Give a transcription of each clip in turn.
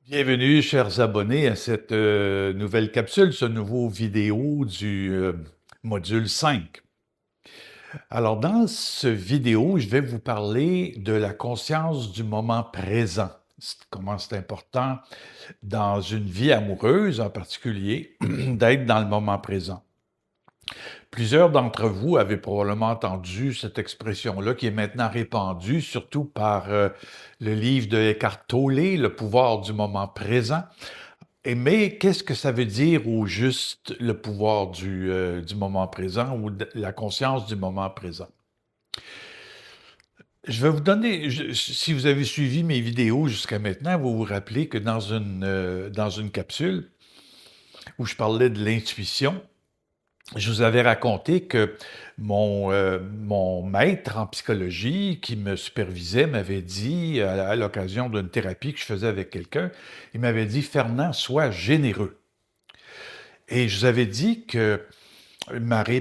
Bienvenue, chers abonnés, à cette nouvelle capsule, ce nouveau vidéo du module 5. Alors, dans ce vidéo, je vais vous parler de la conscience du moment présent. Comment c'est important dans une vie amoureuse en particulier d'être dans le moment présent. Plusieurs d'entre vous avaient probablement entendu cette expression-là qui est maintenant répandue, surtout par le livre de Eckhart Tolle, Le pouvoir du moment présent. Mais qu'est-ce que ça veut dire au juste le pouvoir du moment présent ou la conscience du moment présent? Je vais vous donner, si vous avez suivi mes vidéos jusqu'à maintenant, vous vous rappelez que dans une capsule où je parlais de l'intuition, je vous avais raconté que mon maître en psychologie qui me supervisait m'avait dit, à l'occasion d'une thérapie que je faisais avec quelqu'un, il m'avait dit: Fernand, sois généreux. Et je vous avais dit que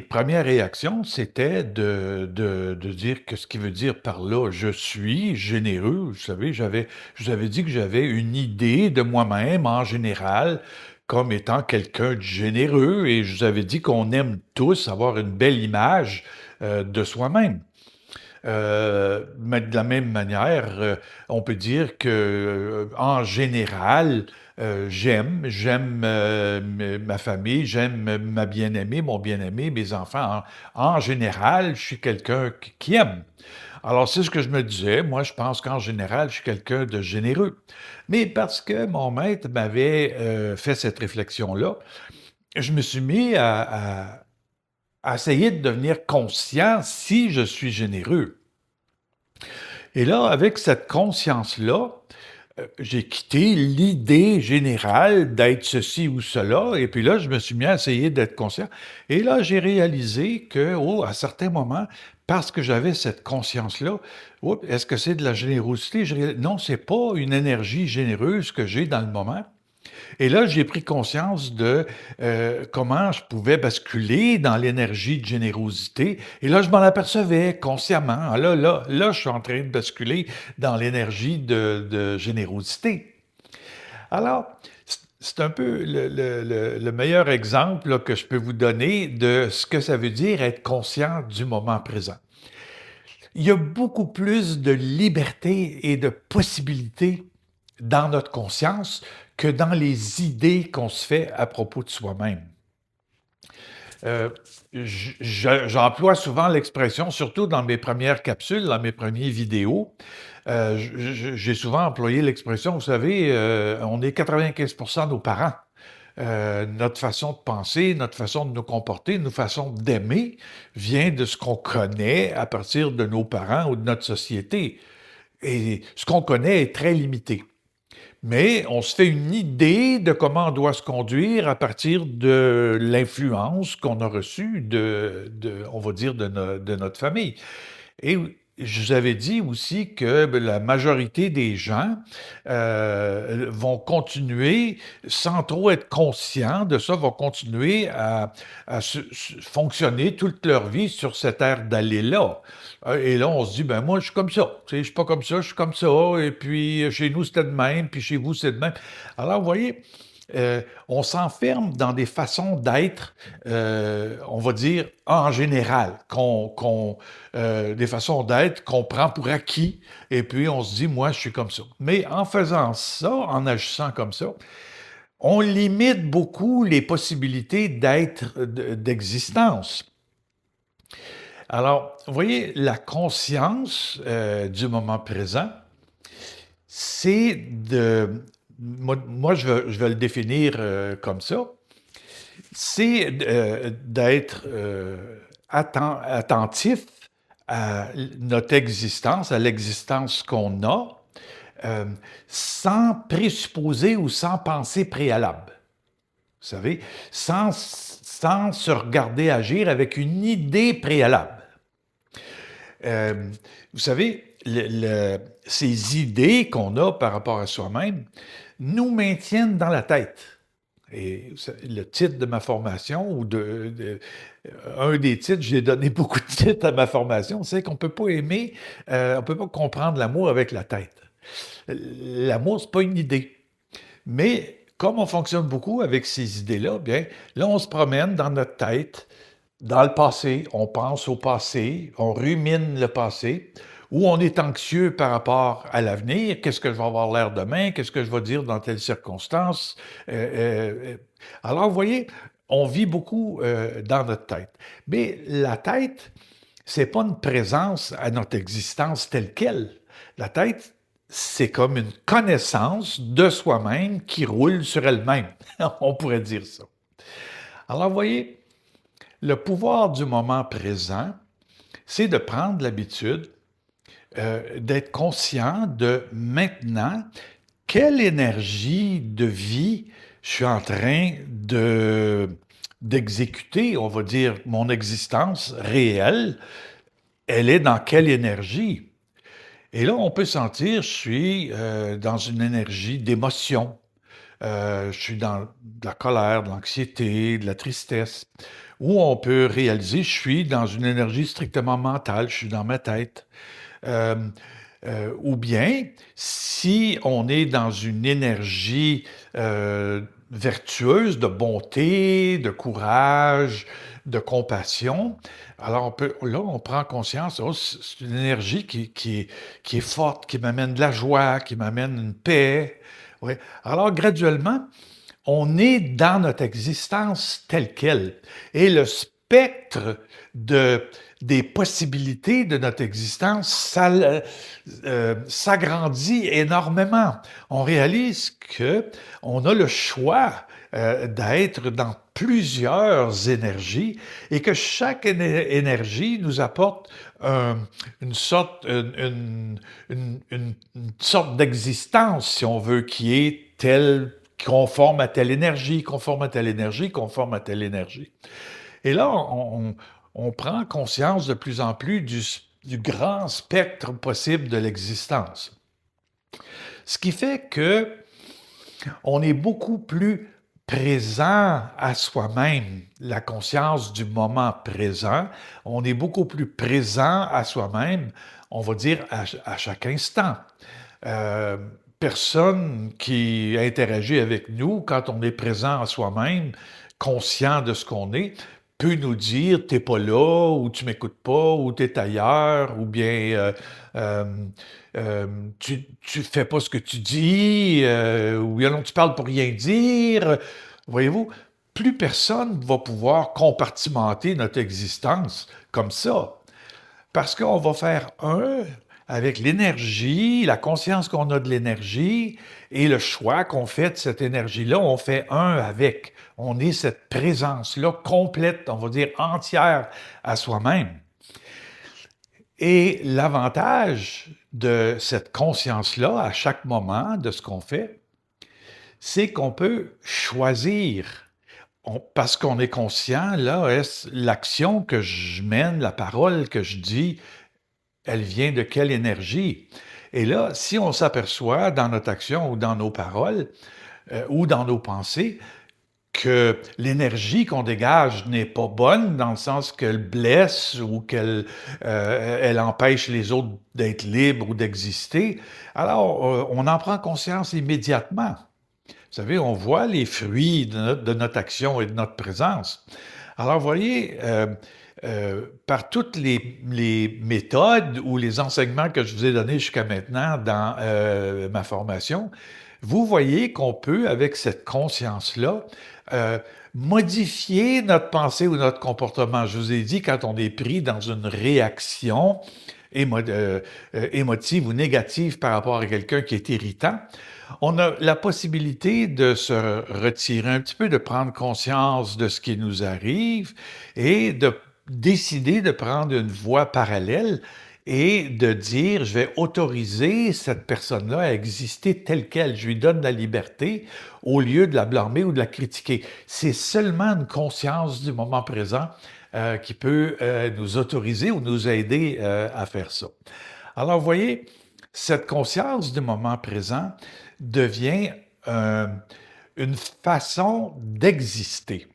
première réaction, c'était de dire que ce qui veut dire par là, je suis généreux. Vous savez, je vous avais dit que j'avais une idée de moi-même en général comme étant quelqu'un de généreux et je vous avais dit qu'on aime tous avoir une belle image de soi-même. Mais de la même manière, on peut dire que, en général, j'aime ma famille, j'aime ma bien-aimée, mon bien-aimé, mes enfants. En général, je suis quelqu'un qui aime. Alors, c'est ce que je me disais. Moi, je pense qu'en général, je suis quelqu'un de généreux. Mais parce que mon maître m'avait fait cette réflexion-là, je me suis mis à essayer de devenir conscient si je suis généreux. Et là, avec cette conscience-là, j'ai quitté l'idée générale d'être ceci ou cela, et puis là, je me suis mis à essayer d'être conscient. Et là, j'ai réalisé que, à certains moments, parce que j'avais cette conscience-là, est-ce que c'est de la générosité? Non, c'est pas une énergie généreuse que j'ai dans le moment. Et là, j'ai pris conscience de comment je pouvais basculer dans l'énergie de générosité. Et là, je m'en apercevais consciemment. Ah, là, je suis en train de basculer dans l'énergie de générosité. Alors, c'est un peu le meilleur exemple là, que je peux vous donner de ce que ça veut dire être conscient du moment présent. Il y a beaucoup plus de liberté et de possibilités dans notre conscience que dans les idées qu'on se fait à propos de soi-même. Euh, J'emploie souvent l'expression, surtout dans mes premières capsules, dans mes premières vidéos, j'ai souvent employé l'expression, vous savez, on est 95% nos parents. Notre façon de penser, notre façon de nous comporter, notre façon d'aimer vient de ce qu'on connaît à partir de nos parents ou de notre société. Et ce qu'on connaît est très limité. Mais on se fait une idée de comment on doit se conduire à partir de l'influence qu'on a reçue on va dire, de notre famille. Et je vous avais dit aussi que la majorité des gens vont continuer, sans trop être conscients de ça, vont continuer à fonctionner toute leur vie sur cette ère d'aller-là. Et là, on se dit, ben moi, je suis comme ça. Tu sais, je suis pas comme ça, je suis comme ça. Et puis, chez nous, c'était de même, puis chez vous, c'est de même. Alors, vous voyez, on s'enferme dans des façons d'être, on va dire, en général, des façons d'être qu'on prend pour acquis, et puis on se dit, moi, je suis comme ça. Mais en faisant ça, en agissant comme ça, on limite beaucoup les possibilités d'existence. Alors, vous voyez, la conscience du moment présent, c'est moi, je vais le définir comme ça, c'est d'être attentif à notre existence, à l'existence qu'on a, euh, sans présupposer ou sans pensée préalable. Vous savez, sans se regarder agir avec une idée préalable. Vous savez, ces idées qu'on a par rapport à soi-même nous maintiennent dans la tête. Et le titre de ma formation, un des titres, j'ai donné beaucoup de titres à ma formation, c'est qu'on ne peut pas aimer, on ne peut pas comprendre l'amour avec la tête. L'amour, ce n'est pas une idée. Mais comme on fonctionne beaucoup avec ces idées-là, bien, là, on se promène dans notre tête, dans le passé, on pense au passé, on rumine le passé, ou on est anxieux par rapport à l'avenir. Qu'est-ce que je vais avoir l'air demain? Qu'est-ce que je vais dire dans telle circonstance? Alors, vous voyez, on vit beaucoup dans notre tête. Mais la tête, c'est pas une présence à notre existence telle quelle. La tête, c'est comme une connaissance de soi-même qui roule sur elle-même. On pourrait dire ça. Alors, vous voyez, le pouvoir du moment présent, c'est de prendre l'habitude d'être conscient de maintenant quelle énergie de vie je suis en train d'exécuter, on va dire, mon existence réelle, elle est dans quelle énergie? Et là, on peut sentir, je suis dans une énergie d'émotion. Je suis dans de la colère, de l'anxiété, de la tristesse. Ou on peut réaliser, je suis dans une énergie strictement mentale, je suis dans ma tête. Euh, ou bien, si on est dans une énergie vertueuse de bonté, de courage, de compassion, alors là, on prend conscience, oh, c'est une énergie qui est forte, qui m'amène de la joie, qui m'amène une paix. Ouais. Alors, graduellement, on est dans notre existence telle qu'elle. Et le spectre des possibilités de notre existence s'agrandit énormément. On réalise qu'on a le choix d'être dans plusieurs énergies et que chaque énergie nous apporte une sorte, une sorte d'existence, si on veut, qui est telle conforme à telle énergie, conforme à telle énergie, conforme à telle énergie. Et là, on prend conscience de plus en plus du grand spectre possible de l'existence. Ce qui fait que on est beaucoup plus présent à soi-même, la conscience du moment présent. On est beaucoup plus présent à soi-même, on va dire, à chaque instant. Personne qui interagit avec nous, quand on est présent à soi-même, conscient de ce qu'on est, peut nous dire t'es pas là, ou tu m'écoutes pas, ou t'es ailleurs, ou bien euh, tu fais pas ce que tu dis, ou bien non, tu parles pour rien dire. Voyez-vous, plus personne va pouvoir compartimenter notre existence comme ça. Parce qu'on va faire un avec l'énergie, la conscience qu'on a de l'énergie et le choix qu'on fait de cette énergie-là, on fait un avec. On est cette présence-là complète, on va dire entière à soi-même. Et l'avantage de cette conscience-là, à chaque moment de ce qu'on fait, c'est qu'on peut choisir parce qu'on est conscient, là, l'action que je mène, la parole que je dis, elle vient de quelle énergie? Et là, si on s'aperçoit dans notre action ou dans nos paroles ou dans nos pensées que l'énergie qu'on dégage n'est pas bonne, dans le sens qu'elle blesse ou qu'elle elle empêche les autres d'être libres ou d'exister, alors on en prend conscience immédiatement. Vous savez, on voit les fruits de notre action et de notre présence. Alors, vous voyez, par toutes les méthodes ou les enseignements que je vous ai donnés jusqu'à maintenant dans ma formation, vous voyez qu'on peut, avec cette conscience-là, modifier notre pensée ou notre comportement. Je vous ai dit, quand on est pris dans une réaction émotive ou négative par rapport à quelqu'un qui est irritant, on a la possibilité de se retirer un petit peu, de prendre conscience de ce qui nous arrive et de décider de prendre une voie parallèle et de dire, je vais autoriser cette personne-là à exister telle qu'elle. Je lui donne la liberté au lieu de la blâmer ou de la critiquer. C'est seulement une conscience du moment présent qui peut nous autoriser ou nous aider à faire ça. Alors, vous voyez, cette conscience du moment présent devient une façon d'exister.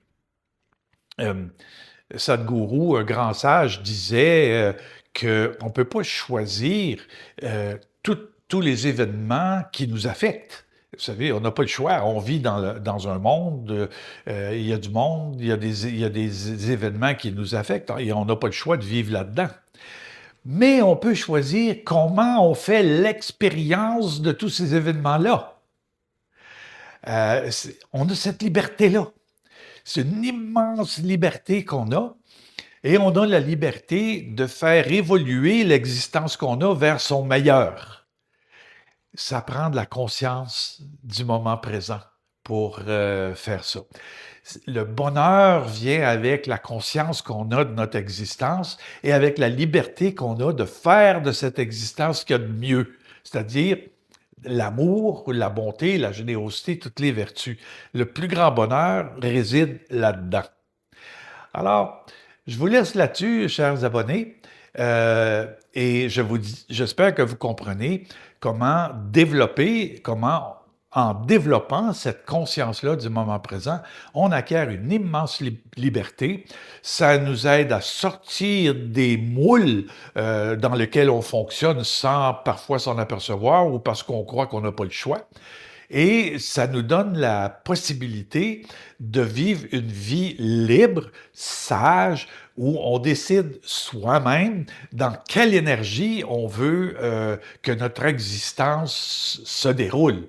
Sadhguru, un grand sage, disait qu'on ne peut pas choisir tous les événements qui nous affectent. savez, on n'a pas le choix. On vit dans un monde, il y a du monde, il y a des événements qui nous affectent et on n'a pas le choix de vivre là-dedans. Mais on peut choisir comment on fait l'expérience de tous ces événements-là. On a cette liberté-là. C'est une immense liberté qu'on a. Et on a la liberté de faire évoluer l'existence qu'on a vers son meilleur. Ça prend de la conscience du moment présent pour faire ça. Le bonheur vient avec la conscience qu'on a de notre existence et avec la liberté qu'on a de faire de cette existence ce qu'il y a de mieux, c'est-à-dire l'amour, la bonté, la générosité, toutes les vertus. Le plus grand bonheur réside là-dedans. Alors, je vous laisse là-dessus, chers abonnés, et j'espère que vous comprenez comment en développant cette conscience-là du moment présent, on acquiert une immense liberté. Ça nous aide à sortir des moules dans lesquels on fonctionne parfois s'en apercevoir ou parce qu'on croit qu'on n'a pas le choix. Et ça nous donne la possibilité de vivre une vie libre, sage, où on décide soi-même dans quelle énergie on veut que notre existence se déroule.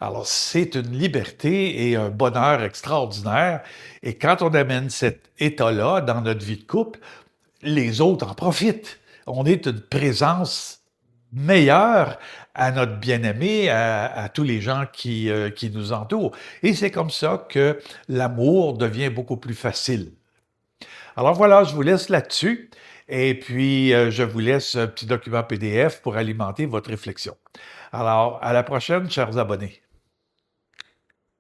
Alors, c'est une liberté et un bonheur extraordinaire. Et quand on amène cet état-là dans notre vie de couple, les autres en profitent. On est une présence meilleure à notre bien-aimé, à tous les gens qui nous entourent. Et c'est comme ça que l'amour devient beaucoup plus facile. Alors voilà, je vous laisse là-dessus. Et puis, je vous laisse un petit document PDF pour alimenter votre réflexion. Alors, à la prochaine, chers abonnés.